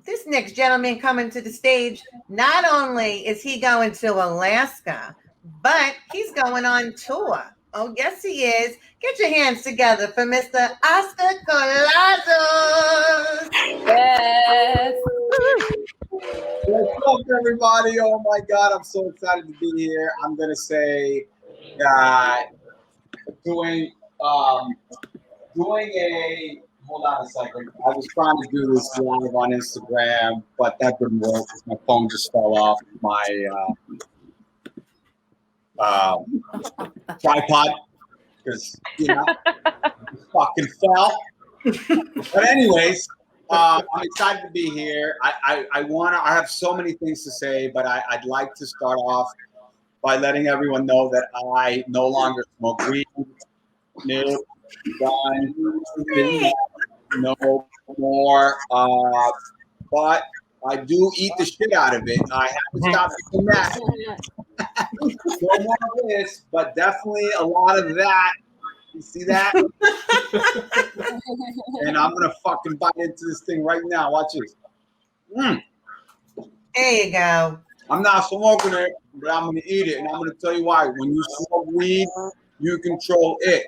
this next gentleman coming to the stage, not only is he going to Alaska, but he's going on tour. Oh, yes, he is. Get your hands together for Mr. Oscar Collazos. Yes. What's up, everybody? Oh my God, I'm so excited to be here. I'm gonna say that doing a hold on a second. I was trying to do this live on Instagram, but that didn't work because my phone just fell off my tripod because it fucking fell. But anyways, I'm excited to be here. I have so many things to say, but I'd like to start off by letting everyone know that I no longer smoke weed. No, done. No more. But I do eat the shit out of it. I haven't stopped doing that. No more of this, but definitely a lot of that. You see that? And I'm gonna fucking bite into this thing right now. Watch this. There you go. I'm not smoking it, but I'm gonna eat it, and I'm gonna tell you why. When you smoke weed, you control it.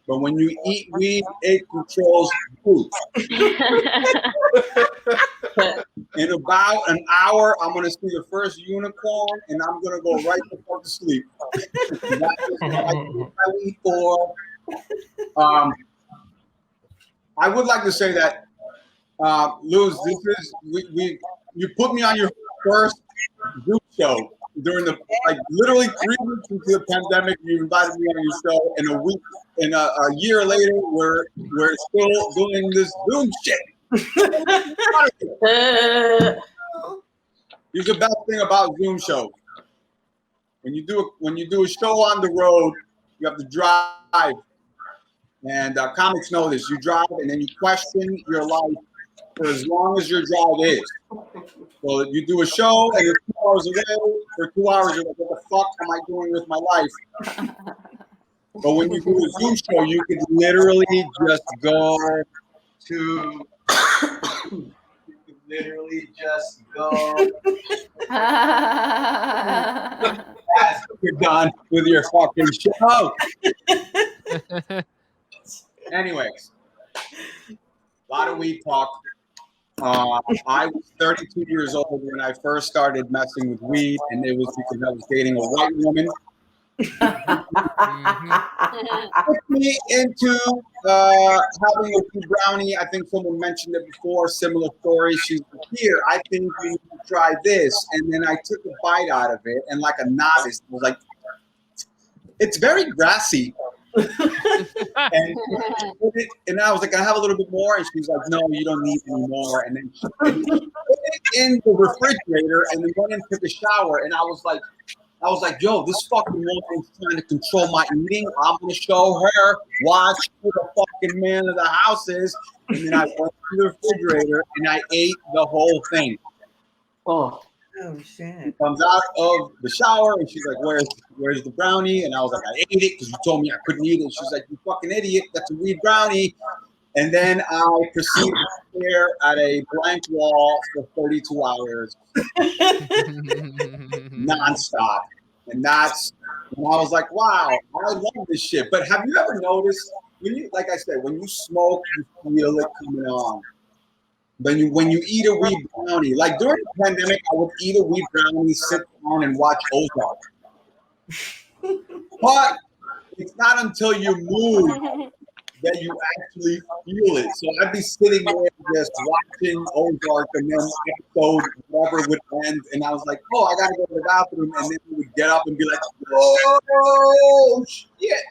But when you eat weed, it controls you. In about an hour, I'm going to see the first unicorn, and I'm going to go right the fuck to sleep. That's what I eat for. I would like to say that, Luz, this is you put me on your first group show during the literally 3 weeks into the pandemic. You invited me on your show, and a week and a year later, we're still doing this Zoom shit. Here's the best thing about Zoom shows. When you do a show on the road, you have to drive, and comics know this. You drive, and then you question your life for as long as your drive is. So you do a show, and you're 2 hours away. For 2 hours, you're like, what the fuck am I doing with my life? But when you do a Zoom show, you can literally just go to. You can literally just go. Yes, you're done with your fucking show. Anyways, a lot of weed talk. I was 32 years old when I first started messing with weed, and it was because I was dating a white woman. Took me into having a weed brownie. I think someone mentioned it before, similar story. She's like, here, I think you need to try this. And then I took a bite out of it, and like a novice, I was like, it's very grassy. and I was like, I have a little bit more, and she's like, no, you don't need any more. And then she put it in the refrigerator, and then went and took a shower. And I was like, yo, this fucking woman is trying to control my eating. I'm gonna show her. Watch who the fucking man of the house is. And then I went to the refrigerator and I ate the whole thing. Oh shit! She comes out of the shower and she's like, "Where's the brownie?" And I was like, "I ate it because you told me I couldn't eat it." She's like, "You fucking idiot! That's a weed brownie." And then I proceeded to stare at a blank wall for 32 hours, nonstop. And that's when I was like, "Wow, I love this shit." But have you ever noticed like I said, when you smoke, you feel it coming on. When you eat a weed brownie, like during the pandemic, I would eat a weed brownie, sit down, and watch Ozark. But it's not until you move that you actually feel it. So I'd be sitting there just watching Ozark, and then episode whatever would end, and I was like, "Oh, I gotta go to the bathroom," and then we would get up and be like, "Oh shit!"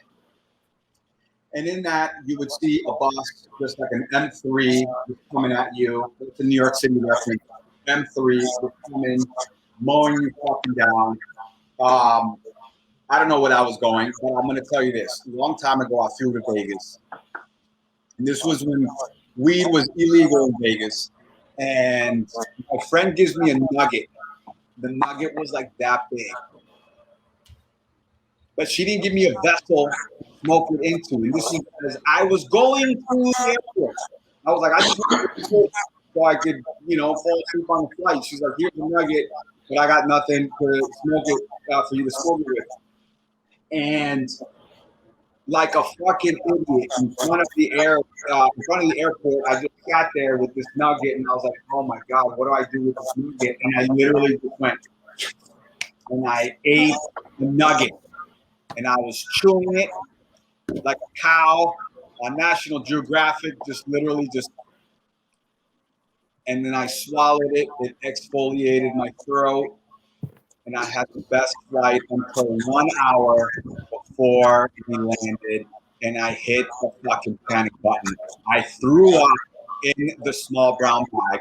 And in that, you would see a bus, just like an M3 coming at you. It's a New York City reference. M3 would come in, mowing you fucking down. I don't know where I was going, but I'm going to tell you this. A long time ago, I flew to Vegas. And this was when weed was illegal in Vegas. And my friend gives me a nugget. The nugget was like that big. But she didn't give me a vessel to smoke it into. And this is because I was going through the airport. I was like, I just want to so I could, fall asleep on the flight. She's like, here's a nugget, but I got nothing to smoke it for you to smoke it with. And like a fucking idiot in front of the airport, I just sat there with this nugget, and I was like, oh my God, what do I do with this nugget? And I literally just went, and I ate the nugget, and I was chewing it like a cow on National Geographic, and then I swallowed it. It exfoliated my throat, and I had the best flight until 1 hour before we landed, and I hit the fucking panic button. I threw up in the small brown bag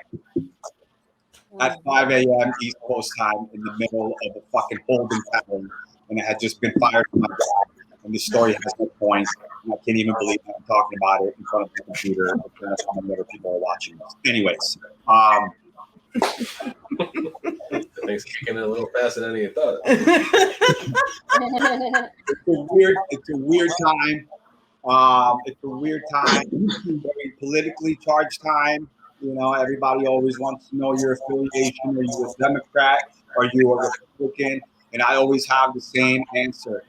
at 5 a.m. East Coast time in the middle of a fucking holding pattern, and I had just been fired from my job. And the story has no point. And I can't even believe that I'm talking about it in front of the computer. I'm sure how many other people are watching this. Anyways, Things kicking in a little faster than you thought. It's a weird time. It's a weird time. Very politically charged time. Everybody always wants to know your affiliation. Are you a Democrat? Are you a Republican? And I always have the same answer.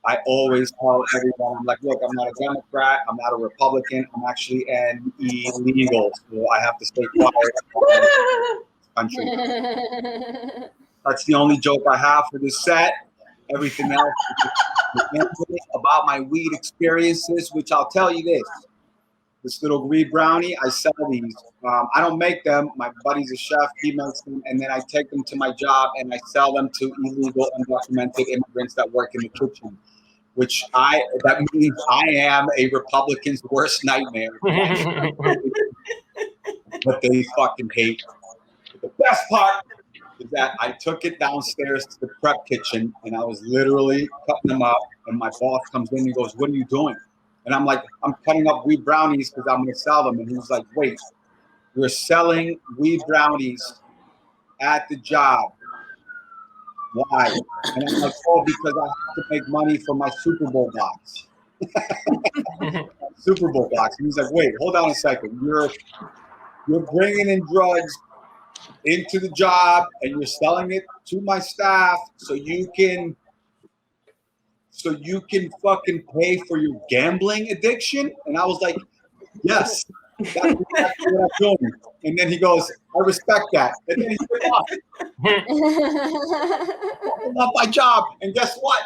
I always tell everyone, I'm like, look, I'm not a Democrat. I'm not a Republican. I'm actually an illegal. So I have to stay quiet in this country. That's the only joke I have for this set. Everything else is about my weed experiences, which I'll tell you this. This little weed brownie, I sell these. I don't make them. My buddy's a chef. He makes them. And then I take them to my job and I sell them to illegal, undocumented immigrants that work in the kitchen, that means I am a Republican's worst nightmare. But they fucking hate. But the best part is that I took it downstairs to the prep kitchen and I was literally cutting them up. And my boss comes in and goes, what are you doing? And I'm like, I'm cutting up weed brownies because I'm going to sell them. And he was like, wait, you're selling weed brownies at the job. Why? And I'm like, oh, because I have to make money for my Super Bowl box. Super Bowl box. And he's like, wait, hold on a second. You're bringing in drugs into the job and you're selling it to my staff so you can fucking pay for your gambling addiction? And I was like, yes, that's exactly what I'm doing. And then he goes, I respect that. And then he took off. I love my job. And guess what?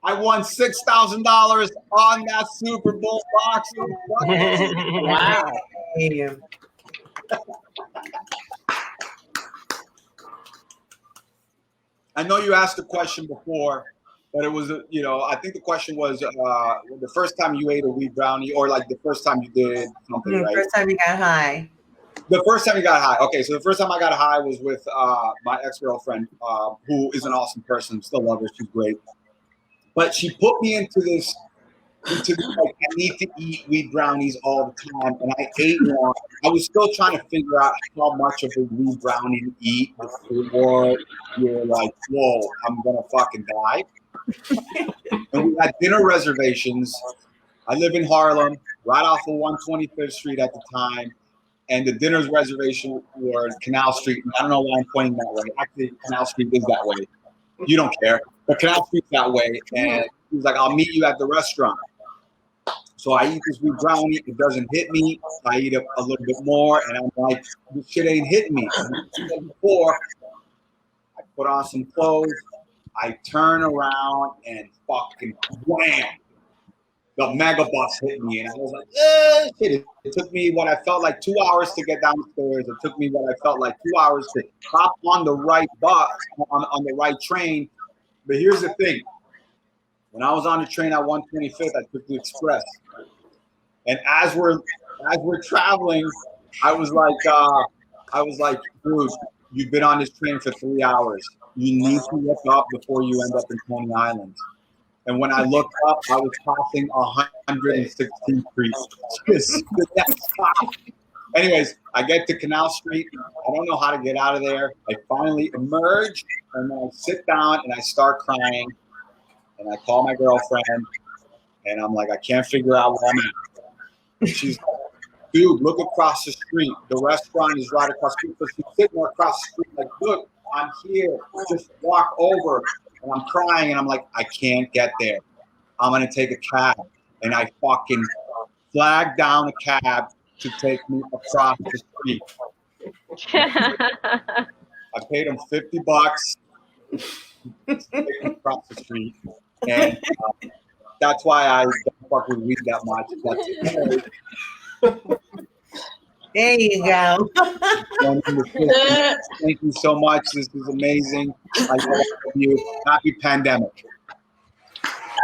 I won $6,000 on that Super Bowl box. Wow. I know you asked a question before, but it was, I think the question was the first time you ate a weed brownie or like the first time you did something, right? First time you got high. The first time you got high. Okay, so the first time I got high was with my ex-girlfriend, who is an awesome person. Still love her. She's great. But she put me into this like, I need to eat weed brownies all the time. And I ate one. I was still trying to figure out how much of a weed brownie to eat before you're like, whoa, I'm going to fucking die. And we had dinner reservations. I live in Harlem, right off of 125th Street at the time. And the dinner's reservation were Canal Street. And I don't know why I'm pointing that way. Actually, Canal Street is that way. You don't care. But Canal Street's that way. And he was like, I'll meet you at the restaurant. So I eat this weed brownie. It doesn't hit me. I eat a little bit more. And I'm like, this shit ain't hitting me. And before, I put on some clothes. I turn around and fucking wham. The mega bus hit me, and I was like, shit. It took me what I felt like 2 hours to get downstairs. It took me what I felt like 2 hours to hop on the right bus, on the right train. But here's the thing. When I was on the train at 125th, I took the express. And as we're traveling, I was like, dude, you've been on this train for 3 hours. You need to look up before you end up in Coney Island. And when I looked up, I was passing 116th Street. Just the next stop. Anyways, I get to Canal Street. I don't know how to get out of there. I finally emerge, and then I sit down and I start crying. And I call my girlfriend, and I'm like, I can't figure out where I'm at. And she's like, dude, look across the street. The restaurant is right across the street. So she's sitting there across the street, like, look, I'm here. Just walk over. And I'm crying, and I'm like, I can't get there. I'm gonna take a cab, and I fucking flagged down a cab to take me across the street. I paid him $50 to take me across the street, and that's why I don't fuck with weed that much. There you go. Thank you so much. This is amazing. I love you. Happy pandemic.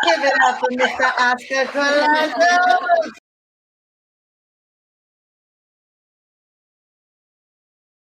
Give it up for Mr. Oscar Collazos.